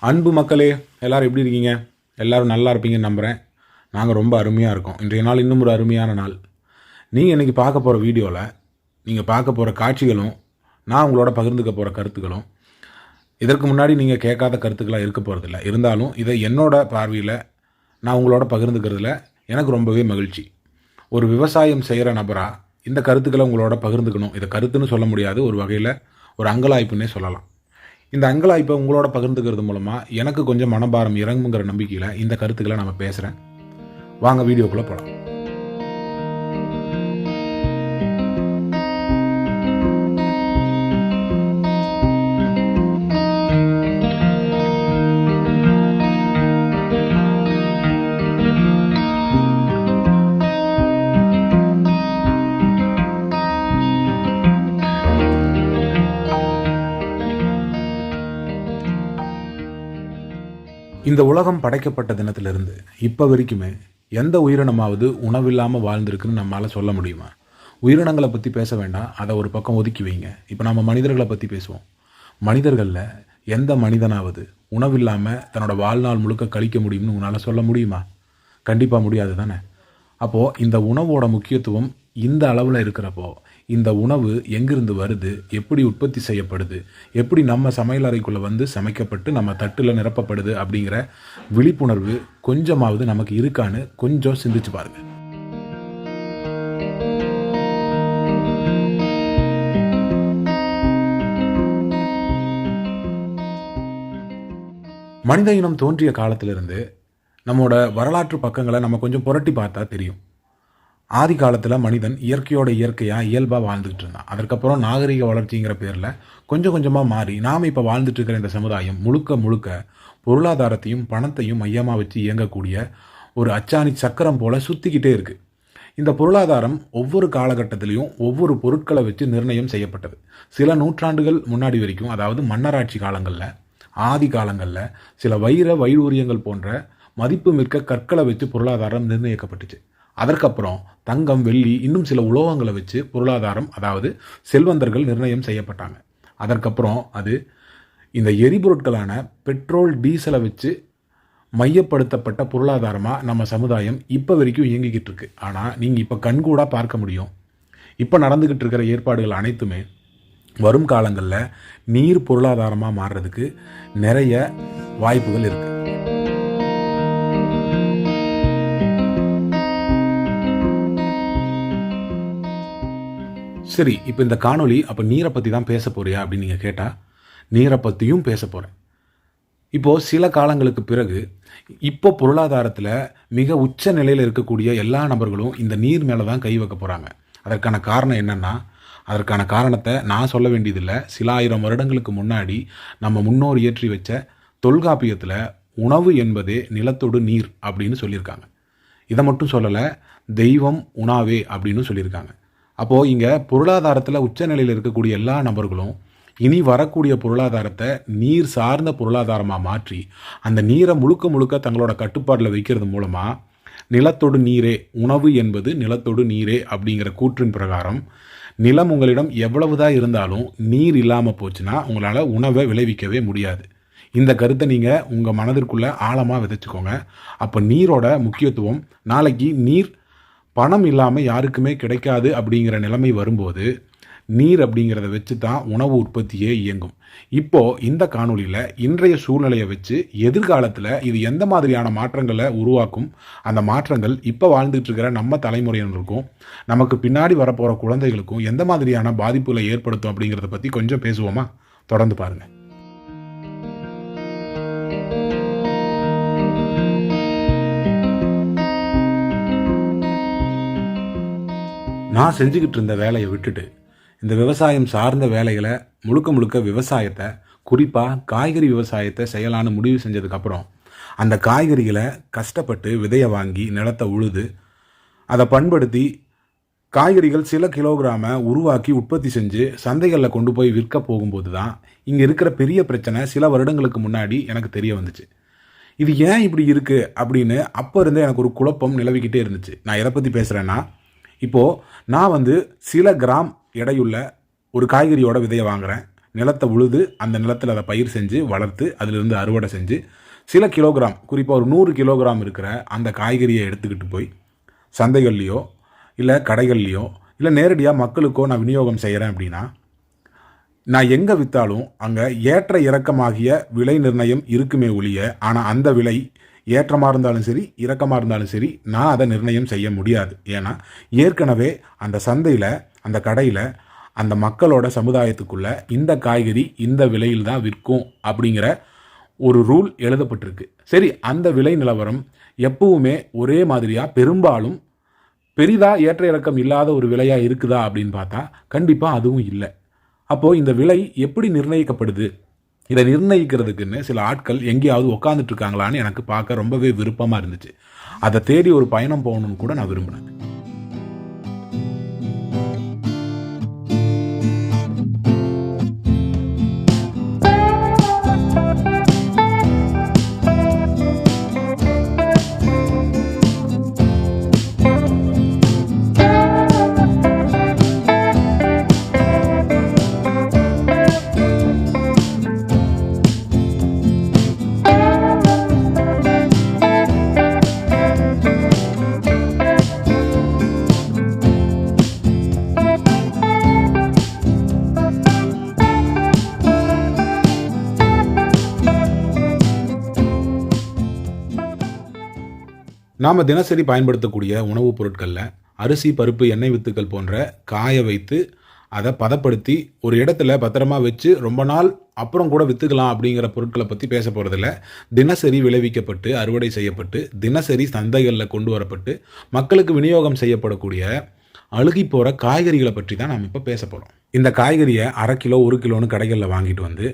அன்பு மக்களே, எல்லோரும் எப்படி இருக்கீங்க? எல்லோரும் நல்லா இருப்பீங்கன்னு நம்புகிறேன். நாங்கள் ரொம்ப அருமையாக இருக்கோம். இன்றைய நாள் இன்னும் ஒரு அருமையான நாள். நீங்கள் இன்றைக்கி பார்க்க போகிற வீடியோவில் நீங்கள் பார்க்க போகிற காட்சிகளும் நான் உங்களோட பகிர்ந்துக்க போகிற கருத்துக்களும் இதற்கு முன்னாடி நீங்கள் கேட்காத கருத்துக்களாக இருக்க போகிறதில்ல. இருந்தாலும் இதை என்னோட பார்வையில் நான் உங்களோட பகிர்ந்துக்கிறதுல எனக்கு ரொம்பவே மகிழ்ச்சி. ஒரு விவசாயம் செய்கிற நபராக இந்த கருத்துக்களை உங்களோட பகிர்ந்துக்கணும். இதை கருத்துன்னு சொல்ல முடியாது, ஒரு வகையில் ஒரு அங்கலாய்ப்புன்னே சொல்லலாம். இந்த அங்கலாய்ப்பை உங்களோட பகிர்ந்துக்கிறது மூலமாக எனக்கு கொஞ்சம் மனபாரம் இறங்குங்கிற நம்பிக்கையில் இந்த கருத்துக்களை நம்ம பேசுகிறேன். வாங்க வீடியோக்குள்ளே போகலாம். இந்த உலகம் படைக்கப்பட்ட தினத்திலிருந்து இப்போ வரைக்குமே எந்த உயிரினமாவது உணவில்லாமல் வாழ்ந்திருக்குன்னு நம்மளால் சொல்ல முடியுமா? உயிரினங்களை பற்றி பேச வேண்டாம், அதை ஒரு பக்கம் ஒதுக்கி வைங்க. இப்போ நம்ம மனிதர்களை பற்றி பேசுவோம். மனிதர்களில் எந்த மனிதனாவது உணவில்லாமல் தன்னோட வாழ்நாள் முழுக்க கழிக்க முடியும்னு உன்னால் சொல்ல முடியுமா? கண்டிப்பாக முடியாது தானே. அப்போது இந்த உணவோட முக்கியத்துவம் இந்த அளவில் இருக்கிறப்போ இந்த உணவு எங்கிருந்து வருது, எப்படி உற்பத்தி செய்யப்படுது, எப்படி நம்ம சமையல் அறைக்குள்ளே வந்து சமைக்கப்பட்டு நம்ம தட்டில் நிரப்பப்படுது அப்படிங்கிற விழிப்புணர்வு கொஞ்சமாவது நமக்கு இருக்கான்னு கொஞ்சம் சிந்திச்சு பாருங்க. மனித இனம் தோன்றிய காலத்திலிருந்து நம்மளோட வரலாற்று பக்கங்களை நம்ம கொஞ்சம் புரட்டி பார்த்தா தெரியும். ஆதி காலத்தில் மனிதன் இயற்கையோட இயற்கையாக இயல்பாக வாழ்ந்துக்கிட்டு இருந்தான். அதற்கப்புறம் நாகரிக வளர்ச்சிங்கிற பேரில் கொஞ்சம் கொஞ்சமாக மாறி நாம் இப்போ வாழ்ந்துட்டு இருக்கிற இந்த சமுதாயம் முழுக்க முழுக்க பொருளாதாரத்தையும் பணத்தையும் மையமாக வச்சு இயங்கக்கூடிய ஒரு அச்சாணி சக்கரம் போல் சுற்றிக்கிட்டே இருக்குது. இந்த பொருளாதாரம் ஒவ்வொரு காலகட்டத்திலையும் ஒவ்வொரு பொருட்களை வச்சு நிர்ணயம் செய்யப்பட்டது. சில நூற்றாண்டுகள் முன்னாடி வரைக்கும், அதாவது மன்னராட்சி காலங்களில், ஆதி காலங்களில் சில வைடூரியங்கள் போன்ற மதிப்பு மிக்க கற்களை வச்சு பொருளாதாரம் நிர்ணயிக்கப்பட்டுச்சு. அதற்கப்புறம் தங்கம், வெள்ளி, இன்னும் சில உலோகங்களை வச்சு பொருளாதாரம், அதாவது செல்வந்தர்கள் நிர்ணயம் செய்யப்பட்டாங்க. அதற்கப்புறம் அது இந்த எரிபொருட்களான பெட்ரோல், டீசலை வச்சு மையப்படுத்தப்பட்ட பொருளாதாரமாக நம்ம சமுதாயம் இப்போ வரைக்கும் இயங்கிக்கிட்டு இருக்கு. ஆனால் நீங்கள் இப்போ கண்கூடாக பார்க்க முடியும், இப்போ நடந்துக்கிட்டு இருக்கிற ஏற்பாடுகள் அனைத்துமே வரும் காலங்களில் நீர் பொருளாதாரமாக மாறுறதுக்கு நிறைய வாய்ப்புகள் இருக்குது. சரி, இப்போ இந்த காணொளி அப்போ நீரை பற்றி தான் பேச போறியா அப்படின்னு நீங்கள் கேட்டால், நீரை பற்றியும் பேச போகிறேன். இப்போது சில காலங்களுக்கு பிறகு இப்போ பொருளாதாரத்தில் மிக உச்ச நிலையில் இருக்கக்கூடிய எல்லா நபர்களும் இந்த நீர் மேலே தான் கை வைக்க போகிறாங்க. அதற்கான காரணம் என்னென்னா, அதற்கான காரணத்தை நான் சொல்ல வேண்டியதில்லை. சில ஆயிரம் வருடங்களுக்கு முன்னாடி நம்ம முன்னோர் இயற்றி வச்ச தொல்காப்பியத்தில் உணவு என்பதே நிலத்தோடு நீர் அப்படின்னு சொல்லியிருக்காங்க. இதை மட்டும் சொல்லலை, தெய்வம் உணாவே அப்படின்னு சொல்லியிருக்காங்க. அப்போது இங்கே பொருளாதாரத்தில் உச்சநிலையில் இருக்கக்கூடிய எல்லா நபர்களும் இனி வரக்கூடிய பொருளாதாரத்தை நீர் சார்ந்த பொருளாதாரமாக மாற்றி அந்த நீரை முழுக்க முழுக்க தங்களோட கட்டுப்பாட்டில் வைக்கிறது மூலமாக நிலத்தோடு நீரே, உணவு என்பது நிலத்தோடு நீரே அப்படிங்கிற கூற்றின் பிரகாரம் நிலம் உங்களிடம் எவ்வளவுதான் இருந்தாலும் நீர் இல்லாமல் போச்சுன்னா உங்களால் உணவை விளைவிக்கவே முடியாது. இந்த கருத்தை நீங்கள் உங்கள் மனதிற்குள்ளே ஆழமாக விதைச்சிக்கோங்க. அப்போ நீரோட முக்கியத்துவம், நாளைக்கு நீர் பணம் இல்லாமல் யாருக்குமே கிடைக்காது அப்படிங்கிற நிலைமை வரும்போது நீர் அப்படிங்கிறத வச்சு தான் உணவு உற்பத்தியே இயங்கும். இப்போது இந்த காணொலியில் இன்றைய சூழ்நிலையை வச்சு எதிர்காலத்தில் இது எந்த மாதிரியான மாற்றங்களை உருவாக்கும், அந்த மாற்றங்கள் இப்போ வாழ்ந்துட்டு இருக்கிற நம்ம தலைமுறையினருக்கும் நமக்கு பின்னாடி வரப்போகிற குழந்தைகளுக்கும் எந்த மாதிரியான பாதிப்புகளை ஏற்படுத்தும் அப்படிங்கிறத பற்றி கொஞ்சம் பேசுவோமா? தொடர்ந்து பாருங்கள். நான் செஞ்சுக்கிட்டு இருந்த வேலையை விட்டுட்டு இந்த விவசாயம் சார்ந்த வேலைகளை முழுக்க முழுக்க விவசாயத்தை, குறிப்பாக காய்கறி விவசாயத்தை செய்யலான்னு முடிவு செஞ்சதுக்கப்புறம் அந்த காய்கறிகளை கஷ்டப்பட்டு விதையை வாங்கி நிலத்தை உழுது அதை பண்படுத்தி காய்கறிகள் சில கிலோகிராமை உருவாக்கி உற்பத்தி செஞ்சு சந்தைகளில் கொண்டு போய் விற்க போகும்போது தான் இங்கே இருக்கிற பெரிய பிரச்சனை சில வருடங்களுக்கு முன்னாடி எனக்கு தெரிய வந்துச்சு. இது ஏன் இப்படி இருக்குது அப்படின்னு அப்போ இருந்தே எனக்கு ஒரு குழப்பம் நிலவிக்கிட்டே இருந்துச்சு. நான் எதை பற்றி பேசுகிறேன்னா, இப்போது நான் சில கிராம் எடையுள்ள ஒரு காய்கறியோட விதையை வாங்குகிறேன். நிலத்தை உழுது அந்த நிலத்தில் அதை பயிர் செஞ்சு வளர்த்து அதிலிருந்து அறுவடை செஞ்சு சில கிலோகிராம், குறிப்பாக ஒரு 100 கிலோகிராம் இருக்கிற அந்த காய்கறியை எடுத்துக்கிட்டு போய் சந்தைகள்லையோ இல்லை கடைகள்லையோ இல்லை நேரடியாக மக்களுக்கோ நான் விநியோகம் செய்கிறேன் அப்படின்னா, நான் எங்கே விற்றாலும் அங்கே ஏற்ற இறக்கமாகிய விலை நிர்ணயம் இருக்குமே ஒழிய, ஆனால் அந்த விலை ஏற்றமாக இருந்தாலும் சரி இறக்கமாக இருந்தாலும் சரி நான் அதை நிர்ணயம் செய்ய முடியாது. ஏன்னா ஏற்கனவே அந்த சந்தையில் அந்த கடையில் அந்த மக்களோட சமுதாயத்துக்குள்ள இந்த காய்கறி இந்த விலையில் தான் விற்கும் அப்படிங்கிற ஒரு ரூல் எழுதப்பட்டிருக்கு. சரி, அந்த விலை நிலவரம் எப்பவுமே ஒரே மாதிரியாக பெரும்பாலும் பெரிதாக ஏற்ற இறக்கம் இல்லாத ஒரு விலையாக இருக்குதா அப்படின்னு பார்த்தா கண்டிப்பாக அதுவும் இல்லை. அப்போது இந்த விலை எப்படி நிர்ணயிக்கப்படுது? இதை நிர்ணயிக்கிறதுக்குன்னு சில ஆட்கள் எங்கேயாவது உட்காந்துட்டு இருக்காங்களான்னு எனக்கு பார்க்க ரொம்பவே விருப்பமாக இருந்துச்சு. அதை தேடி ஒரு பயணம் போகணும்னு கூட நான் விரும்பினேன். நாம் தினசரி பயன்படுத்தக்கூடிய உணவுப் பொருட்களில் அரிசி, பருப்பு, எண்ணெய் வித்துக்கள் போன்ற காய வைத்து அதை பதப்படுத்தி ஒரு இடத்துல பத்திரமா வச்சு ரொம்ப நாள் அப்புறம் கூட விற்றுக்கலாம் அப்படிங்கிற பொருட்களை பற்றி பேச போகிறதில்ல. தினசரி விளைவிக்கப்பட்டு அறுவடை செய்யப்பட்டு தினசரி சந்தைகளில் கொண்டு வரப்பட்டு மக்களுக்கு விநியோகம் செய்யப்படக்கூடிய அழுகி போகிற காய்கறிகளை பற்றி தான் நாம் இப்போ பேச போகிறோம். இந்த காய்கறியை 1/2 கிலோ 1 கிலோன்னு கடைகளில் வாங்கிட்டு வந்து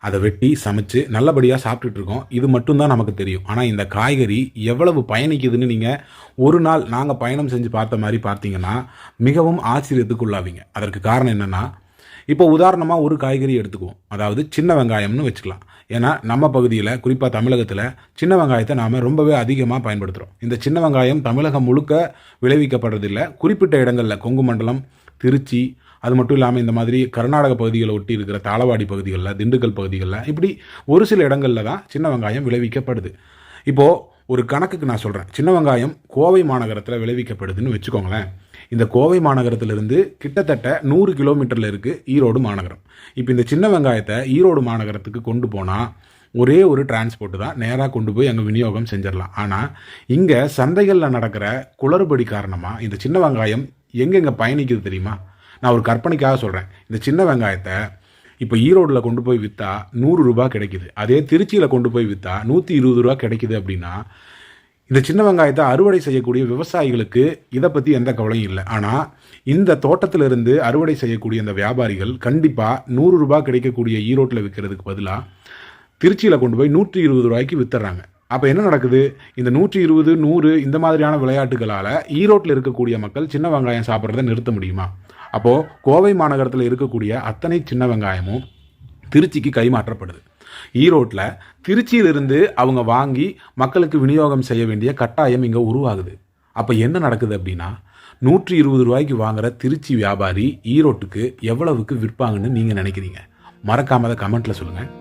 அதை வெட்டி சமைச்சு நல்லபடியாக சாப்பிட்டுட்டு இருக்கோம். இது மட்டும்தான் நமக்கு தெரியும். ஆனால் இந்த காய்கறி எவ்வளவு பயணிக்குதுன்னு நீங்கள் ஒரு நாள் நாங்கள் பயணம் செஞ்சு பார்த்த மாதிரி பார்த்தீங்கன்னா மிகவும் ஆச்சரியத்துக்குள்ளாவீங்க. அதற்கு காரணம் என்னென்னா, இப்போ உதாரணமாக ஒரு காய்கறி எடுத்துக்குவோம். அதாவது சின்ன வெங்காயம்னு வச்சுக்கலாம். ஏன்னா நம்ம பகுதியில், குறிப்பாக தமிழகத்தில் சின்ன வெங்காயத்தை நாம் ரொம்பவே அதிகமாக பயன்படுத்துகிறோம். இந்த சின்ன வெங்காயம் தமிழகம் முழுக்க விளைவிக்கப்படுறதில்லை. குறிப்பிட்ட இடங்களில் கொங்கு மண்டலம், திருச்சி, அது மட்டும் இல்லாமல் இந்த மாதிரி கர்நாடக பகுதிகளை ஒட்டி இருக்கிற தாளவாடி பகுதிகளில், திண்டுக்கல் பகுதிகளில், இப்படி ஒரு சில இடங்களில் தான் சின்ன வெங்காயம் விளைவிக்கப்படுது. இப்போது ஒரு கணக்குக்கு நான் சொல்கிறேன். சின்ன வெங்காயம் கோவை மாநகரத்தில் விளைவிக்கப்படுதுன்னு வச்சுக்கோங்களேன். இந்த கோவை மாநகரத்திலிருந்து கிட்டத்தட்ட 100 கிலோமீட்டரில் இருக்குது ஈரோடு மாநகரம். இப்போ இந்த சின்ன வெங்காயத்தை ஈரோடு மாநகரத்துக்கு கொண்டு போனால் ஒரே ஒரு டிரான்ஸ்போர்ட்டு தான், நேராக கொண்டு போய் அங்கே விநியோகம் செஞ்சிடலாம். ஆனால் இங்கே சந்தைகளில் நடக்கிற குளறுபடி காரணமாக இந்த சின்ன வெங்காயம் எங்கெங்கே பயணிக்குது தெரியுமா? நான் ஒரு கற்பனைக்காக சொல்கிறேன். இந்த சின்ன வெங்காயத்தை இப்போ ஈரோடில் கொண்டு போய் விற்றா 100 ரூபா கிடைக்குது. அதே திருச்சியில் கொண்டு போய் விற்றா 120 ரூபா கிடைக்குது. அப்படின்னா இந்த சின்ன வெங்காயத்தை அறுவடை செய்யக்கூடிய விவசாயிகளுக்கு இதை பற்றி எந்த கவலையும் இல்லை. ஆனால் இந்த தோட்டத்திலிருந்து அறுவடை செய்யக்கூடிய இந்த வியாபாரிகள் கண்டிப்பாக 100 ரூபா கிடைக்கக்கூடிய ஈரோட்டில் விற்கிறதுக்கு பதிலாக திருச்சியில் கொண்டு போய் 120 ரூபாய்க்கு விற்றுறாங்க. அப்போ என்ன நடக்குது? இந்த 120, 100 இந்த மாதிரியான விளையாட்டுகளால் ஈரோட்டில் இருக்கக்கூடிய மக்கள் சின்ன வெங்காயம் சாப்பிட்றதை நிறுத்த முடியுமா? அப்போது கோவை மாநகரத்தில் இருக்கக்கூடிய அத்தனை சின்ன வெங்காயமும் திருச்சிக்கு கைமாற்றப்படுது. ஈரோட்டில் திருச்சியிலிருந்து அவங்க வாங்கி மக்களுக்கு விநியோகம் செய்ய வேண்டிய கட்டாயம் இங்கே உருவாகுது. அப்போ என்ன நடக்குது அப்படின்னா, 120 ரூபாய்க்கு வாங்குகிற திருச்சி வியாபாரி ஈரோட்டுக்கு எவ்வளவுக்கு விற்பாங்கன்னு நீங்கள் நினைக்கிறீங்க? மறக்காம அதை கமெண்ட்டில் சொல்லுங்கள்.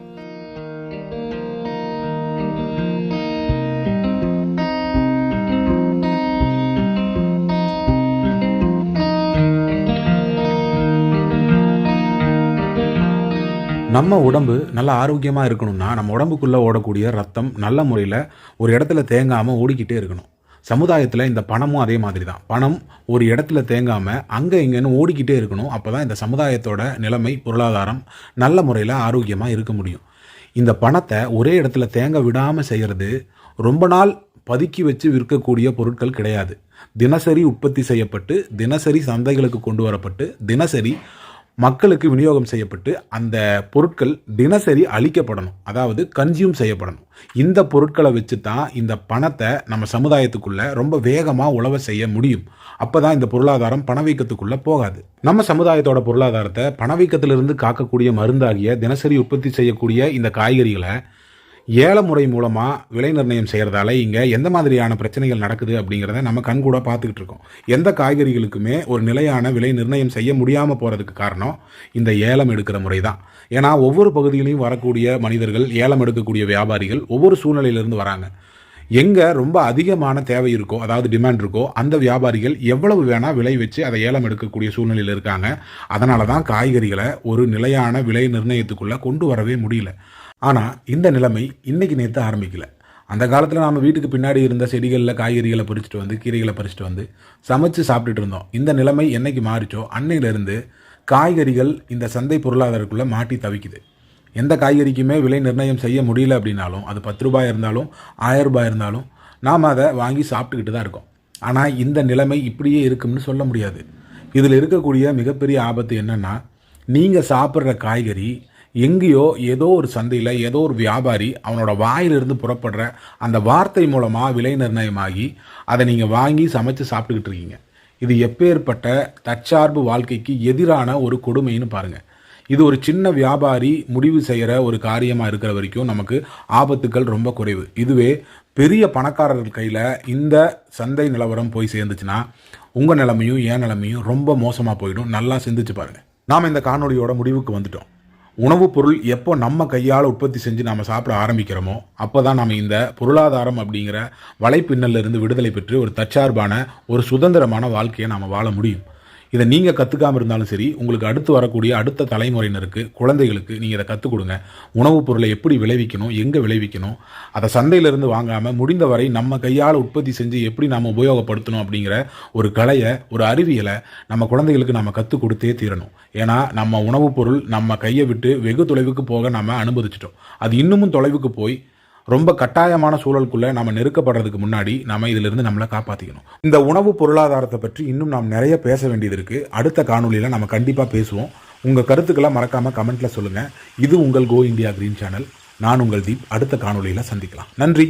நம்ம உடம்பு நல்ல ஆரோக்கியமாக இருக்கணும்னா நம்ம உடம்புக்குள்ளே ஓடக்கூடிய ரத்தம் நல்ல முறையில் ஒரு இடத்துல தேங்காமல் ஓடிக்கிட்டே இருக்கணும். சமுதாயத்தில் இந்த பணமும் அதே மாதிரி தான். பணம் ஒரு இடத்துல தேங்காமல் அங்கே இங்கேன்னு ஓடிக்கிட்டே இருக்கணும். அப்போ தான் இந்த சமுதாயத்தோட நிலைமை, பொருளாதாரம் நல்ல முறையில் ஆரோக்கியமாக இருக்க முடியும். இந்த பணத்தை ஒரே இடத்துல தேங்க விடாமல் செய்கிறது ரொம்ப நாள் பதுக்கி வச்சு விற்கக்கூடிய பொருட்கள் கிடையாது. தினசரி உற்பத்தி செய்யப்பட்டு தினசரி சந்தைகளுக்கு கொண்டு வரப்பட்டு தினசரி மக்களுக்கு விநியோகம் செய்யப்பட்டு அந்த பொருட்கள் தினசரி அளிக்கப்படணும், அதாவது கன்சியூம் செய்யப்படணும். இந்த பொருட்களை வச்சு தான் இந்த பணத்தை நம்ம சமுதாயத்துக்குள்ளே ரொம்ப வேகமாக உழவ செய்ய முடியும். அப்போ தான் இந்த பொருளாதாரம் பணவீக்கத்துக்குள்ளே போகாது. நம்ம சமுதாயத்தோட பொருளாதாரத்தை பணவீக்கத்திலிருந்து காக்கக்கூடிய மருந்தாகிய தினசரி உற்பத்தி செய்யக்கூடிய இந்த காய்கறிகளை ஏல முறை மூலமாக விலை நிர்ணயம் செய்கிறதால இங்கே எந்த மாதிரியான பிரச்சனைகள் நடக்குது அப்படிங்கிறத நம்ம கண்கூட பார்த்துக்கிட்டு இருக்கோம். எந்த காய்கறிகளுக்குமே ஒரு நிலையான விலை நிர்ணயம் செய்ய முடியாமல் போகிறதுக்கு காரணம் இந்த ஏலம் எடுக்கிற முறை தான். ஏன்னா ஒவ்வொரு பகுதியிலையும் வரக்கூடிய மனிதர்கள், ஏலம் எடுக்கக்கூடிய வியாபாரிகள் ஒவ்வொரு சூழ்நிலையிலிருந்து வராங்க. எங்கே ரொம்ப அதிகமான தேவை இருக்கோ, அதாவது டிமாண்ட் இருக்கோ, அந்த வியாபாரிகள் எவ்வளவு வேணால் விலை வச்சு அதை ஏலம் எடுக்கக்கூடிய சூழ்நிலையில் இருக்காங்க. அதனால தான் காய்கறிகளை ஒரு நிலையான விலை நிர்ணயத்துக்குள்ளே கொண்டு வரவே முடியல. ஆனால் இந்த நிலைமை இன்றைக்கி நேற்று ஆரம்பிக்கல. அந்த காலத்தில் நம்ம வீட்டுக்கு பின்னாடி இருந்த செடிகளில் காய்கறிகளை பறிச்சுட்டு வந்து, கீரைகளை பறிச்சுட்டு வந்து சமைச்சு சாப்பிட்டுட்டு இருந்தோம். இந்த நிலைமை என்னைக்கு மாறிச்சோ அன்னையிலிருந்து காய்கறிகள் இந்த சந்தை பொருளாதாரத்துக்குள்ளே மாட்டி தவிக்குது. எந்த காய்கறிக்குமே விலை நிர்ணயம் செய்ய முடியல அப்படின்னாலும், அது 10 ரூபாய் இருந்தாலும் 1000 ரூபாய் இருந்தாலும் நாம் அதை வாங்கி சாப்பிட்டுக்கிட்டு தான் இருக்கோம். ஆனால் இந்த நிலைமை இப்படியே இருக்கும்னு சொல்ல முடியாது. இதில் இருக்கக்கூடிய மிகப்பெரிய ஆபத்து என்னென்னா, நீங்கள் சாப்பிட்ற காய்கறி எங்கேயோ ஏதோ ஒரு சந்தையில் ஏதோ ஒரு வியாபாரி அவனோட வாயிலிருந்து புறப்படுற அந்த வார்த்தை மூலமாக விலை நிர்ணயமாகி அதை நீங்கள் வாங்கி சமைச்சு சாப்பிட்டுக்கிட்டு இருக்கீங்க. இது எப்பேற்பட்ட தற்சார்பு வாழ்க்கைக்கு எதிரான ஒரு கொடுமைன்னு பாருங்கள். இது ஒரு சின்ன வியாபாரி முடிவு செய்கிற ஒரு காரியமாக இருக்கிற வரைக்கும் நமக்கு ஆபத்துக்கள் ரொம்ப குறைவு. இதுவே பெரிய பணக்காரர்கள் கையில் இந்த சந்தை நிலவரம் போய் சேர்ந்துச்சுன்னா உங்கள் நிலைமையும் என் நிலைமையும் ரொம்ப மோசமாக போயிடும். நல்லா சிந்திச்சு பாருங்கள். நாம் இந்த காணொலியோட முடிவுக்கு வந்துட்டோம். உணவுப் பொருள் எப்போ நம்ம கையால் உற்பத்தி செஞ்சு நாம் சாப்பிட ஆரம்பிக்கிறோமோ அப்போ தான் நம்ம இந்த பொருளாதாரம் அப்படிங்கிற வலைப்பின்னலிருந்து விடுதலை பெற்று ஒரு தற்சார்பான ஒரு சுதந்திரமான வாழ்க்கையை நாம் வாழ முடியும். இதை நீங்கள் கற்றுக்காமல் இருந்தாலும் சரி, உங்களுக்கு அடுத்து வரக்கூடிய அடுத்த தலைமுறையினருக்கு, குழந்தைகளுக்கு நீங்கள் இதை கற்றுக் கொடுங்க. உணவுப் பொருளை எப்படி விளைவிக்கணும், எங்கே விளைவிக்கணும், அதை சந்தையிலிருந்து வாங்காமல் முடிந்தவரை நம்ம கையால் உற்பத்தி செஞ்சு எப்படி நாம் உபயோகப்படுத்தணும் அப்படிங்கிற ஒரு கலையை, ஒரு அறிவியலை நம்ம குழந்தைகளுக்கு நம்ம கற்றுக் கொடுத்தே தீரணும். ஏன்னா நம்ம உணவுப் பொருள் நம்ம கையை விட்டு வெகு தொலைவுக்கு போக நம்ம அனுமதிச்சிட்டோம். அது இன்னமும் தொலைவுக்கு போய் ரொம்ப கட்டாயமான சூழலுக்குள்ளே நம்ம நெருக்கப்படுறதுக்கு முன்னாடி நம்ம இதிலிருந்து நம்மளை காப்பாற்றிக்கணும். இந்த உணவு பொருளாதாரத்தை பற்றி இன்னும் நாம் நிறைய பேச வேண்டியது இருக்குது. அடுத்த காணொலியில் நம்ம கண்டிப்பாக பேசுவோம். உங்கள் கருத்துக்களை மறக்காமல் கமெண்ட்டில் சொல்லுங்கள். இது உங்கள் கோ இந்தியா கிரீன் சேனல். நான் உங்கள் தீப். அடுத்த காணொலியில் சந்திக்கலாம். நன்றி.